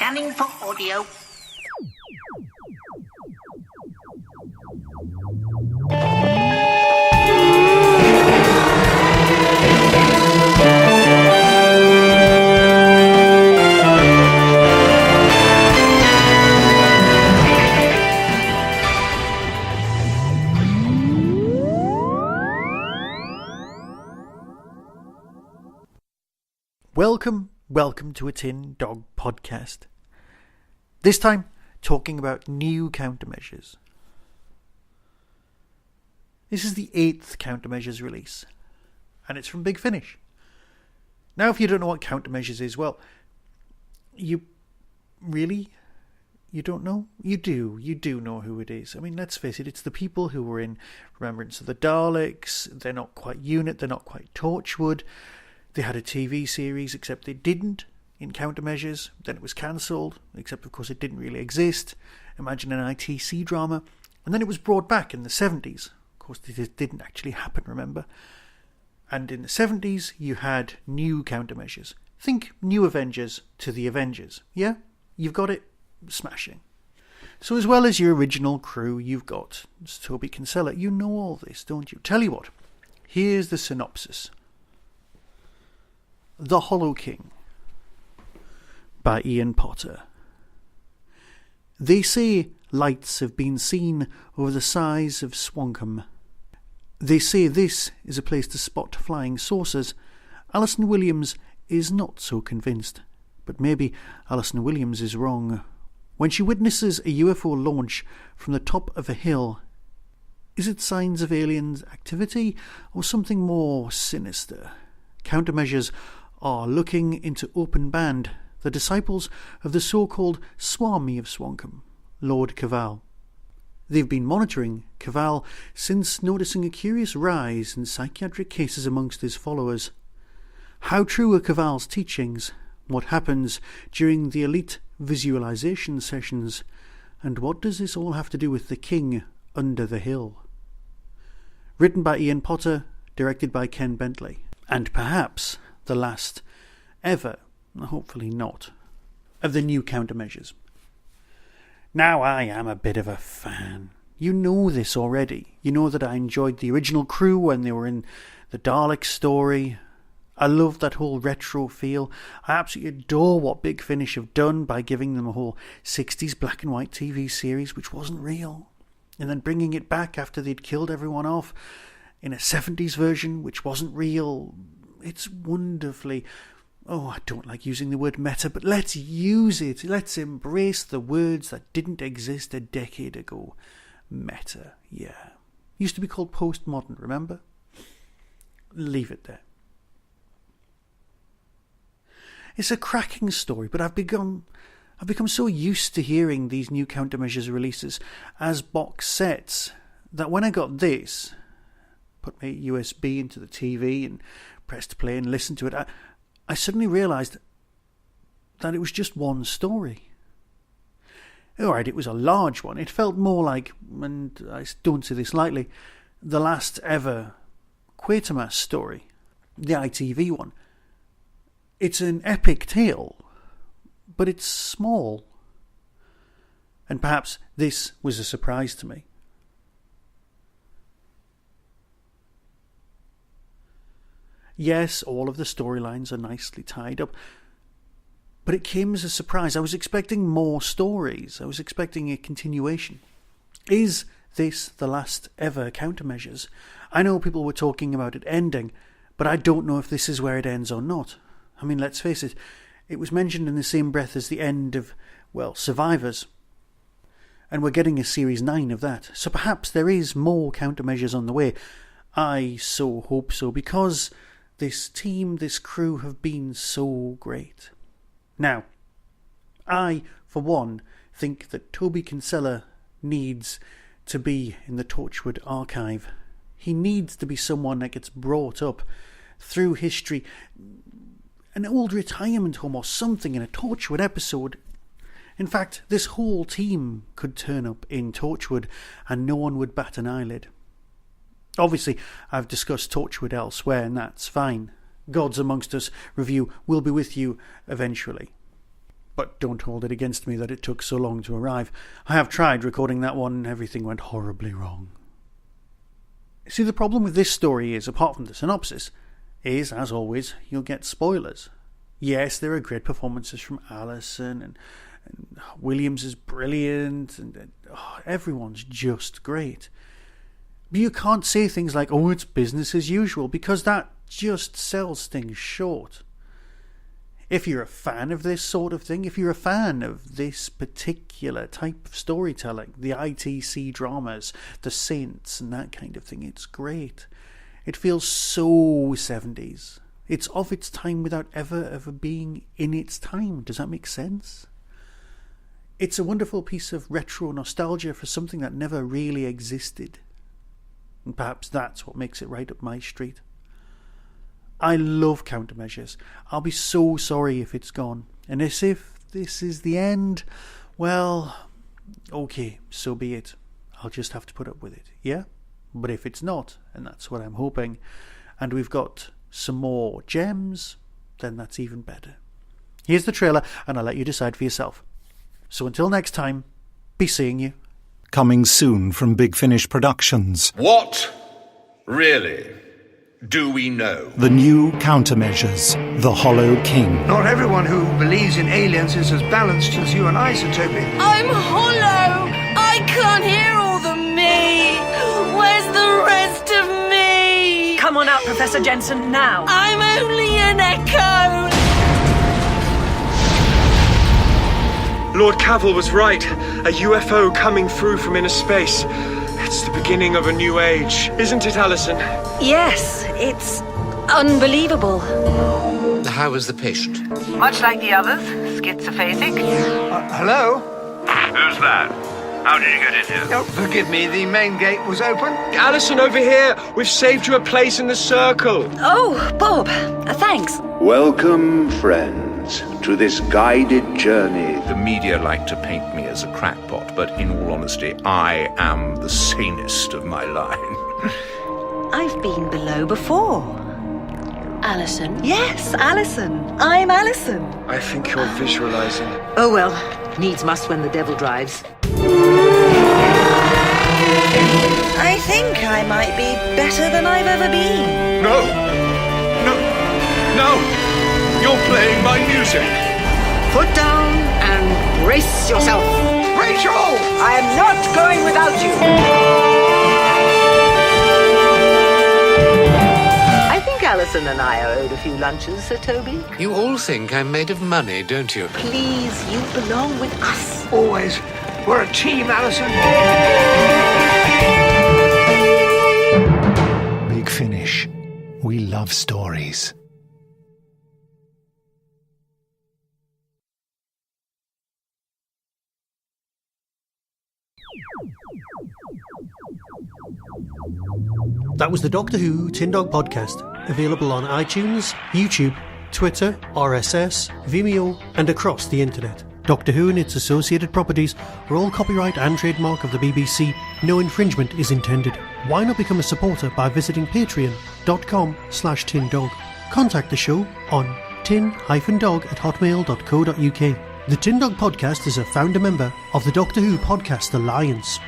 Scanning for audio. Welcome to a Tin Dog podcast. This time, talking about new countermeasures. This is the 8th countermeasures release, and it's from Big Finish. Now, if you don't know what countermeasures is, well, you don't know? You do know who it is. I mean, let's face it, it's the people who were in Remembrance of the Daleks. They're not quite Unit, they're not quite Torchwood. They had a TV series, except they didn't in Countermeasures. Then it was cancelled, except of course it didn't really exist. Imagine an ITC drama. And then it was brought back in the 70s. Of course, this didn't actually happen, remember? And in the 70s, you had new Countermeasures. Think New Avengers to the Avengers. Yeah? You've got it? Smashing. So as well as your original crew, you've got Toby Kinsella. You know all this, don't you? Tell you what. Here's the synopsis. The Hollow King by Ian Potter. They say lights have been seen over the size of Swammcombe. They say this is a place to spot flying saucers. Allison Williams is not so convinced, but maybe Allison Williams is wrong. When she witnesses a UFO launch from the top of a hill, is it signs of aliens activity or something more sinister? Countermeasures are looking into Open Band, the disciples of the so-called Swami of Swammcombe, Lord Cavall. They've been monitoring Cavall since noticing a curious rise in psychiatric cases amongst his followers. How true are Cavall's teachings? What happens during the elite visualization sessions? And what does this all have to do with the king under the hill? Written by Ian Potter, directed by Ken Bentley. And perhaps the last ever, hopefully not, of the new countermeasures. Now, I am a bit of a fan. You know this already. You know that I enjoyed the original crew when they were in the Dalek story. I love that whole retro feel. I absolutely adore what Big Finish have done by giving them a whole 60s black and white TV series which wasn't real, and then bringing it back after they'd killed everyone off in a 70s version which wasn't real. It's wonderfully, I don't like using the word meta, but let's use it. Let's embrace the words that didn't exist a decade ago. Meta, yeah. Used to be called postmodern, remember? Leave it there. It's a cracking story, but I've become so used to hearing these new countermeasures releases as box sets that when I got this, put my USB into the TV and pressed play and listened to it, I suddenly realised that it was just one story. Alright, it was a large one. It felt more like, and I don't say this lightly, the last ever Quatermass story, the ITV one. It's an epic tale, but it's small. And perhaps this was a surprise to me. Yes, all of the storylines are nicely tied up, but it came as a surprise. I was expecting more stories. I was expecting a continuation. Is this the last ever countermeasures? I know people were talking about it ending, but I don't know if this is where it ends or not. I mean, let's face it, it was mentioned in the same breath as the end of, Survivors. And we're getting a Series 9 of that. So perhaps there is more countermeasures on the way. I so hope so, because this team, this crew have been so great. Now, I, for one, think that Toby Kinsella needs to be in the Torchwood archive. He needs to be someone that gets brought up through history. An old retirement home or something in a Torchwood episode. In fact, this whole team could turn up in Torchwood and no one would bat an eyelid. Obviously, I've discussed Torchwood elsewhere, and that's fine. Gods Amongst Us review will be with you eventually. But don't hold it against me that it took so long to arrive. I have tried recording that one and everything went horribly wrong. See, the problem with this story is, apart from the synopsis, is, as always, you'll get spoilers. Yes, there are great performances from Allison, and Williams is brilliant, and everyone's just great. But you can't say things like, oh, it's business as usual, because that just sells things short. If you're a fan of this sort of thing, if you're a fan of this particular type of storytelling, the ITC dramas, the Saints and that kind of thing, it's great. It feels so 70s. It's of its time without ever being in its time. Does that make sense? It's a wonderful piece of retro nostalgia for something that never really existed. And perhaps that's what makes it right up my street. I love Countermeasures. I'll be so sorry if it's gone. And as if this is the end, well, okay, so be it. I'll just have to put up with it, yeah? But if it's not, and that's what I'm hoping, and we've got some more gems, then that's even better. Here's the trailer, and I'll let you decide for yourself. So until next time, be seeing you. Coming soon from Big Finish Productions. What, really, do we know? The new Countermeasures, The Hollow King. Not everyone who believes in aliens is as balanced as you and I, Sir Toby. I'm hollow! I can't hear all the me! Where's the rest of me? Come on out, Professor Jensen, now! I'm only an echo! Lord Cavall was right. A UFO coming through from inner space. It's the beginning of a new age. Isn't it, Allison? Yes, it's unbelievable. How was the patient? Much like the others, schizophasic. Hello? Who's that? How did you get in here? Oh, forgive me, the main gate was open. Allison, over here. We've saved you a place in the circle. Oh, Bob, thanks. Welcome, friends, to this guided journey. The media like to paint me as a crackpot, but in all honesty, I am the sanest of my line. I've been below before. Allison? Yes, Allison. I'm Allison. I think you're visualizing. Oh well, needs must when the devil drives. I think I might be better than I've ever been. No! No! No! You're playing my music! Put down and brace yourself. Rachel! I am not going without you. I think Allison and I are owed a few lunches, Sir Toby. You all think I'm made of money, don't you? Please, you belong with us. Always. We're a team, Allison. Big Finish. We love stories. That was the Doctor Who Tin Dog Podcast, available on iTunes, YouTube, Twitter, RSS, Vimeo, and across the internet. Doctor Who and its associated properties are all copyright and trademark of the BBC. No infringement is intended. Why not become a supporter by visiting patreon.com/tindog. Contact the show on tin-dog@hotmail.co.uk. The Tin Dog Podcast is a founder member of the Doctor Who Podcast Alliance.